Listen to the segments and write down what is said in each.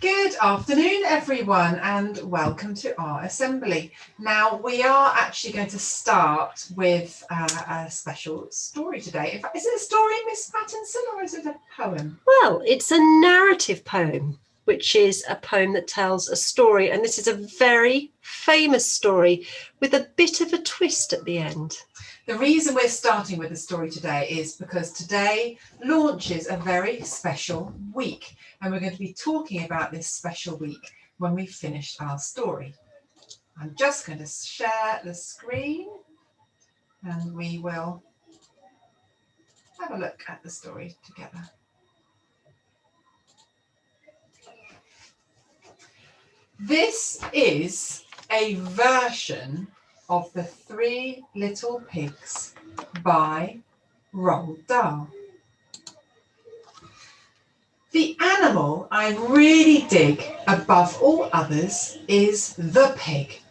Good afternoon, everyone, and welcome to our assembly. Now, we are actually going to start with a special story today. In fact, is it a story, Miss Pattinson, or is it a poem? Well, it's a narrative poem, which is a poem that tells a story, and this is a very famous story with a bit of a twist at the end. The reason we're starting with the story today is because today launches a very special week, and we're going to be talking about this special week when we've finished our story. I'm just going to share the screen and we will have a look at the story together. This is a version of The Three Little Pigs by Roald Dahl. The animal I really dig above all others is the pig.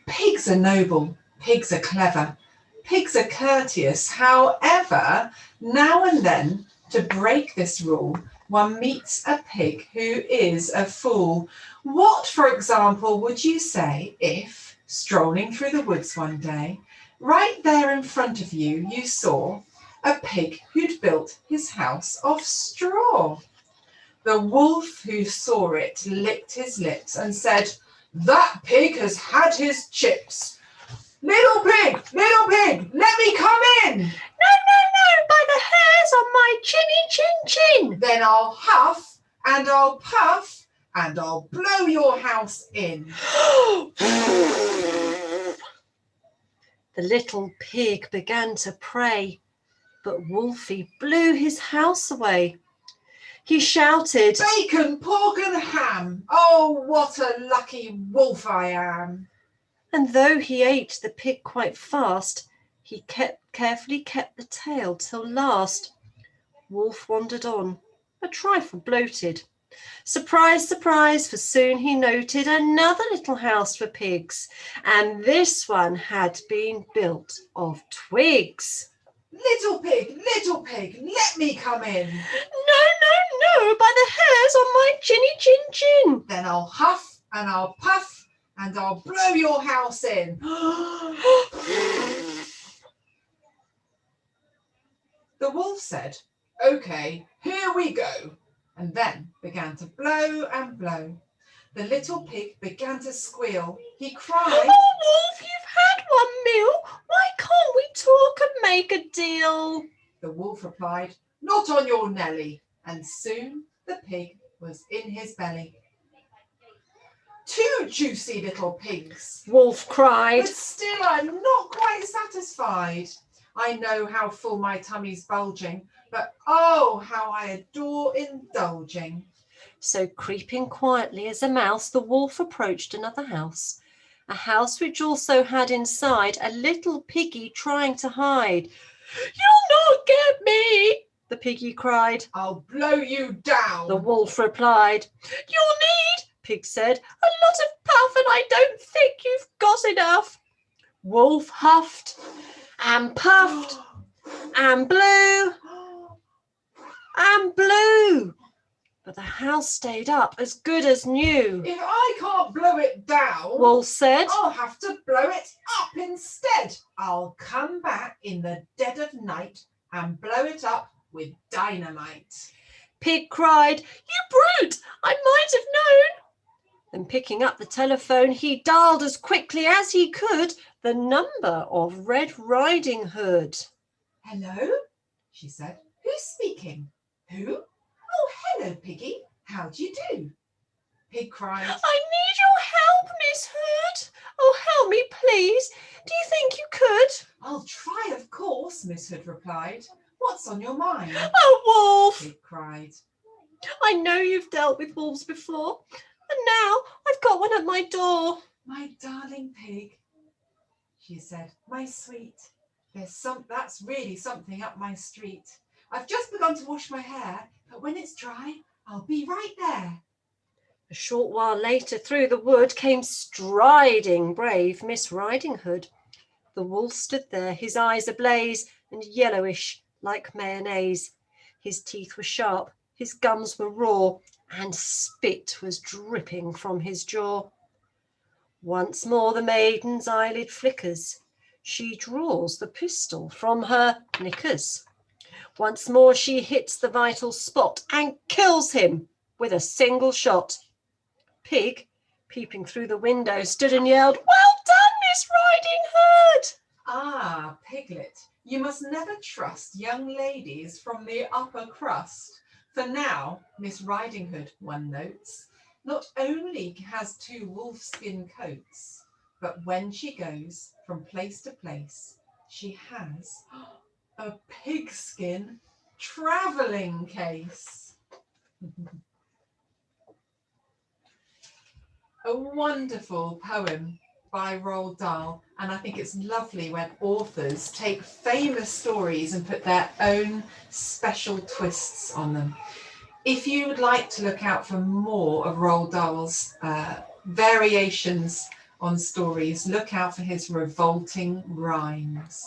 Pigs are noble, pigs are clever, pigs are courteous. However, now and then, to break this rule, one meets a pig who is a fool. What, for example, would you say if, strolling through the woods one day, right there in front of you, you saw a pig who'd built his house of straw? The wolf who saw it licked his lips and said, "That pig has had his chips. Little pig, let me come in." No, by the hairs on my chinny chin chin. Then I'll huff and I'll puff and I'll blow your house in. The little pig began to pray, but Wolfie blew his house away. He shouted, "Bacon, pork and ham. Oh, what a lucky wolf I am." And though he ate the pig quite fast, he carefully kept the tail till last. Wolf wandered on, a trifle bloated. Surprise, surprise, for soon he noted another little house for pigs, and this one had been built of twigs. Little pig, let me come in. No, by the hairs on my chinny chin chin. Then I'll huff and I'll puff and I'll blow your house in. The wolf said, "Okay, here we go," and then began to blow and blow. The little pig began to squeal. He cried, "Oh, Wolf, you've had one meal. Why can't we talk and make a deal?" The wolf replied, "Not on your Nelly," and soon the pig was in his belly. "Two juicy little pigs," Wolf cried. "But still I'm not quite satisfied. I know how full my tummy's bulging, but oh, how I adore indulging." So creeping quietly as a mouse, the wolf approached another house, a house which also had inside a little piggy trying to hide. "You'll not get me," the piggy cried. "I'll blow you down," the wolf replied. "You'll need," pig said, "a lot of puff, and I don't think you've got enough." Wolf huffed and puffed and blew and blew, but the house stayed up as good as new. "If I can't blow it down," Wolf said, "I'll have to blow it up instead. I'll come back in the dead of night and blow it up with dynamite." Pig cried, "You brute, I might have known." Then picking up the telephone, he dialed as quickly as he could the number of Red Riding Hood. "Hello," she said. "Who's speaking?" "Who? Oh, hello, Piggy. How do you do?" Pig cried, "I need your help, Miss Hood. Oh, help me, please. Do you think you could?" "I'll try, of course," Miss Hood replied. "What's on your mind?" "Oh, Wolf," Pig cried. "I know you've dealt with wolves before, and now I've got one at my door." "My darling pig," she said, "my sweet, that's really something up my street. I've just begun to wash my hair, but when it's dry, I'll be right there." A short while later, through the wood came striding brave Miss Riding Hood. The wolf stood there, his eyes ablaze and yellowish like mayonnaise. His teeth were sharp, his gums were raw, and spit was dripping from his jaw. Once more the maiden's eyelid flickers. She draws the pistol from her knickers. Once more she hits the vital spot and kills him with a single shot. Pig, peeping through the window, stood and yelled, "Well done, Miss Riding Hood!" Ah, Piglet, you must never trust young ladies from the upper crust. For now, Miss Riding Hood, one notes, not only has 2 wolfskin coats, but when she goes from place to place, she has a pigskin travelling case. A wonderful poem by Roald Dahl, and I think it's lovely when authors take famous stories and put their own special twists on them. If you would like to look out for more of Roald Dahl's variations on stories, look out for his revolting rhymes.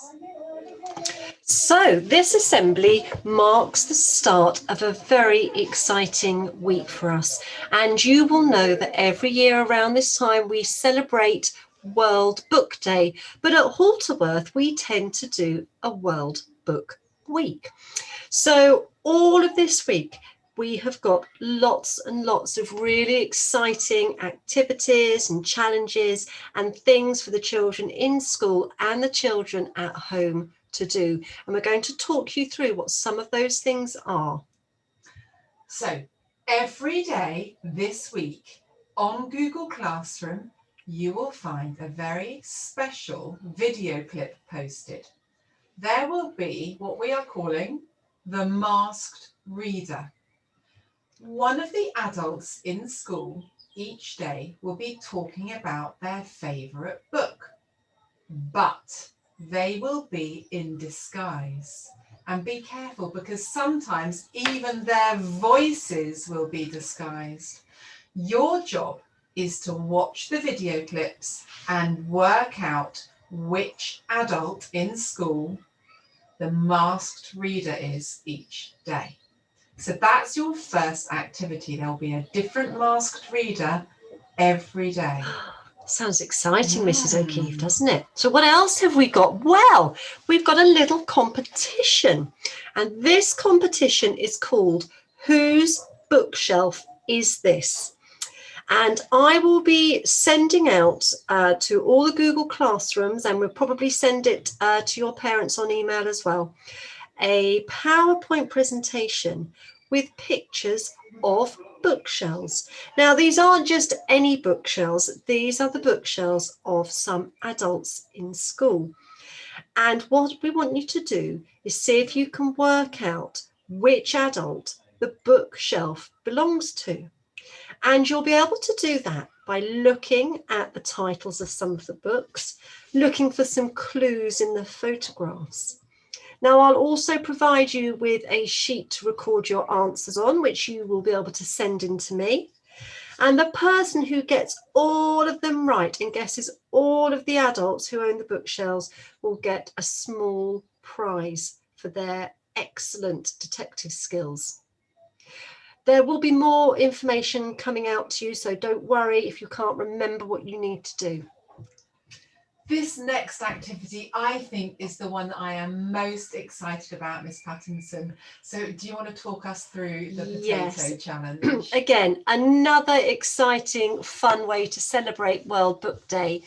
So this assembly marks the start of a very exciting week for us. And you will know that every year around this time we celebrate World Book Day. But at Halterworth, we tend to do a World Book Week. So all of this week, we have got lots and lots of really exciting activities and challenges and things for the children in school and the children at home to do. And we're going to talk you through what some of those things are. So every day this week on Google Classroom, you will find a very special video clip posted. There will be what we are calling the masked reader. One of the adults in school each day will be talking about their favourite book, but they will be in disguise. And be careful, because sometimes even their voices will be disguised. Your job is to watch the video clips and work out which adult in school the masked reader is each day. So that's your first activity. There'll be a different masked reader every day. Sounds exciting, Mrs. O'Keefe, doesn't it? So what else have we got? Well, we've got a little competition. And this competition is called Whose Bookshelf Is This? And I will be sending out to all the Google Classrooms, and we'll probably send it to your parents on email as well, a PowerPoint presentation with pictures of bookshelves. Now, these aren't just any bookshelves. These are the bookshelves of some adults in school. And what we want you to do is see if you can work out which adult the bookshelf belongs to. And you'll be able to do that by looking at the titles of some of the books, looking for some clues in the photographs. Now, I'll also provide you with a sheet to record your answers on, which you will be able to send in to me. And the person who gets all of them right and guesses all of the adults who own the bookshelves will get a small prize for their excellent detective skills. There will be more information coming out to you, so don't worry if you can't remember what you need to do. This next activity, I think, is the one that I am most excited about, Miss Pattinson. So do you want to talk us through the potato challenge? Again, another exciting, fun way to celebrate World Book Day.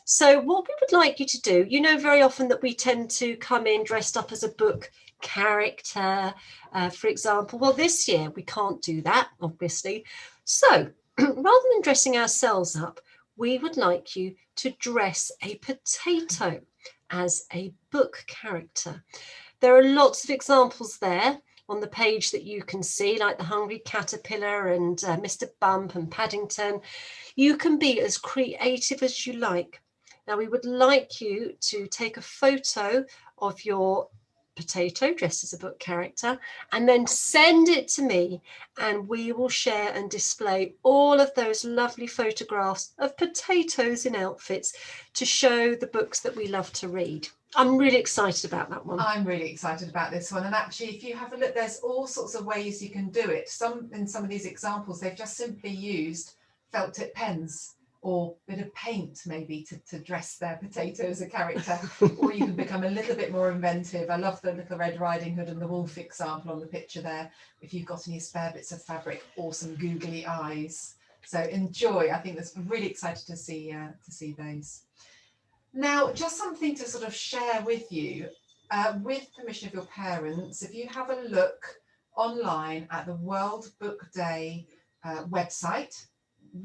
So what we would like you to do, you know very often that we tend to come in dressed up as a book character, for example. Well, this year we can't do that, obviously. So rather than dressing ourselves up, we would like you to dress a potato as a book character. There are lots of examples there on the page that you can see, like the Hungry Caterpillar and Mr. Bump and Paddington. You can be as creative as you like. Now, we would like you to take a photo of your potato dressed as a book character and then send it to me, and we will share and display all of those lovely photographs of potatoes in outfits to show the books that we love to read. I'm really excited about that one. I'm really excited about this one. And actually, if you have a look, there's all sorts of ways you can do it. In some of these examples, they've just simply used felt tip pens or a bit of paint maybe to dress their potato as a character. Or you can become a little bit more inventive. I love the little Red Riding Hood and the wolf example on the picture there. If you've got any spare bits of fabric or some googly eyes. So enjoy. I think that's really excited to see those. Now, just something to sort of share with you, with permission of your parents, if you have a look online at the World Book Day website,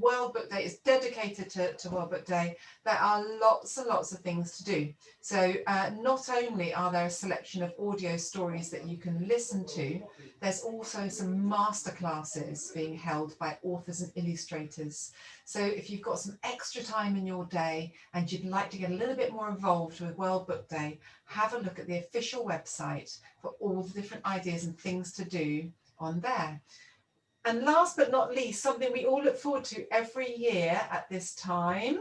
World Book Day is dedicated to World Book Day. There are lots and lots of things to do. So not only are there a selection of audio stories that you can listen to, there's also some masterclasses being held by authors and illustrators. So if you've got some extra time in your day and you'd like to get a little bit more involved with World Book Day, have a look at the official website for all the different ideas and things to do on there. And last but not least, something we all look forward to every year at this time.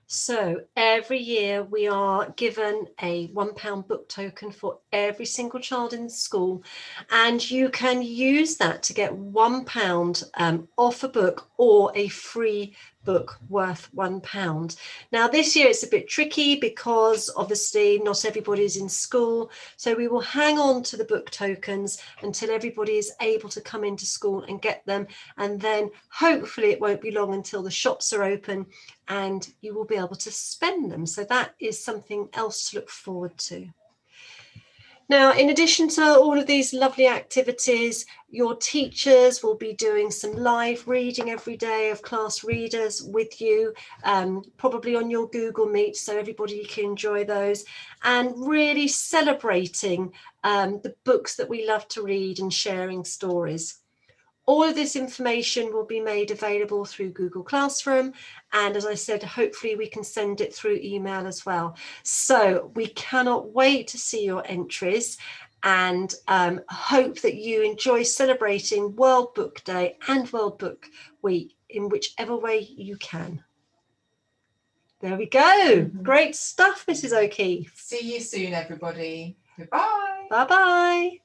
So every year we are given a £1 book token for every single child in the school, and you can use that to get £1 off a book or a free book worth £1. Now this year it's a bit tricky because obviously not everybody is in school, so we will hang on to the book tokens until everybody is able to come into school and get them, and then hopefully it won't be long until the shops are open and you will be able to spend them. So that is something else to look forward to. Now, in addition to all of these lovely activities, your teachers will be doing some live reading every day of class readers with you, probably on your Google Meet, so everybody can enjoy those, and really celebrating the books that we love to read and sharing stories. All of this information will be made available through Google Classroom. And as I said, hopefully we can send it through email as well. So we cannot wait to see your entries and hope that you enjoy celebrating World Book Day and World Book Week in whichever way you can. There we go. Great stuff, Mrs. O'Keefe. See you soon, everybody. Goodbye. Bye-bye.